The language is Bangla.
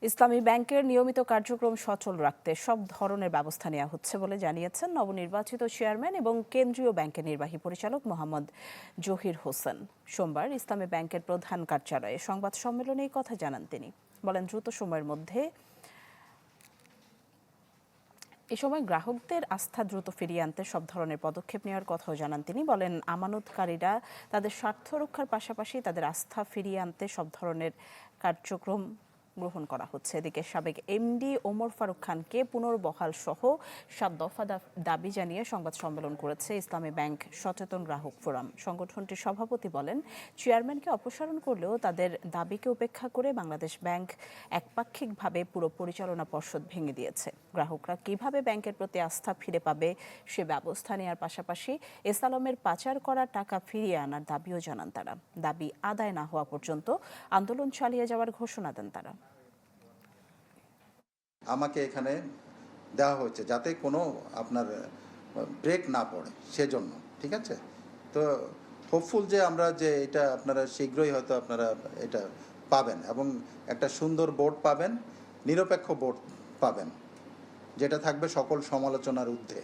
ইসলামী ব্যাংকের নিয়মিত কার্যক্রম সচল রাখতে সব ধরনের ব্যবস্থা নেওয়া হচ্ছে বলে জানিয়েছেন নবনির্বাচিত চেয়ারম্যান এবং কেন্দ্রীয় ব্যাংকের নির্বাহী পরিচালক মোহাম্মদ জহির হোসেন। সোমবার ইসলামী ব্যাংকের প্রধান কার্যালয়ে সংবাদ সম্মেলনে এই কথা জানান তিনি। বলেন, দ্রুত সময়ের মধ্যে এ সময় গ্রাহকদের আস্থা দ্রুত ফিরিয়ে আনতে সব ধরনের পদক্ষেপ নেওয়ার কথাও জানান তিনি। বলেন, আমানতকারীরা তাদের স্বার্থ রক্ষার পাশাপাশি তাদের আস্থা ফিরিয়ে আনতে সব ধরনের কার্যক্রম গ্রহণ করা হচ্ছে। এদিকে সাবেক এমডি ওমর ফারুক খানকে পুনর্বহাল সহ 7 দফা দাবি জানিয়ে সংবাদ সম্মেলন করেছে ইসলামী ব্যাংক সচেতন গ্রাহক ফোরাম। সংগঠনটির সভাপতি বলেন, চেয়ারম্যানকে অপসারণ করলেও তাদের দাবিকে উপেক্ষা করে বাংলাদেশ ব্যাংক একপাক্ষিকভাবে পুরো পরিচালনা পর্ষদ ভেঙে দিয়েছে। গ্রাহকরা কিভাবে ব্যাংকের প্রতি আস্থা ফিরে পাবে সে ব্যবস্থা নেওয়ার পাশাপাশি এস আলমের পাচার করা টাকা ফিরিয়ে আনার দাবিও জানান তারা। দাবি আদায় না হওয়া পর্যন্ত আন্দোলন চালিয়ে যাওয়ার ঘোষণা দেন তারা। আমাকে এখানে দেওয়া হয়েছে যাতে কোনো আপনার ব্রেক না পড়ে সেজন্য, ঠিক আছে? তো হোপফুল যে আমরা যে এটা আপনারা শীঘ্রই হয়তো আপনারা এটা পাবেন এবং একটা সুন্দর বোর্ড পাবেন, নিরপেক্ষ বোর্ড পাবেন, যেটা থাকবে সকল সমালোচনার ঊর্ধ্বে।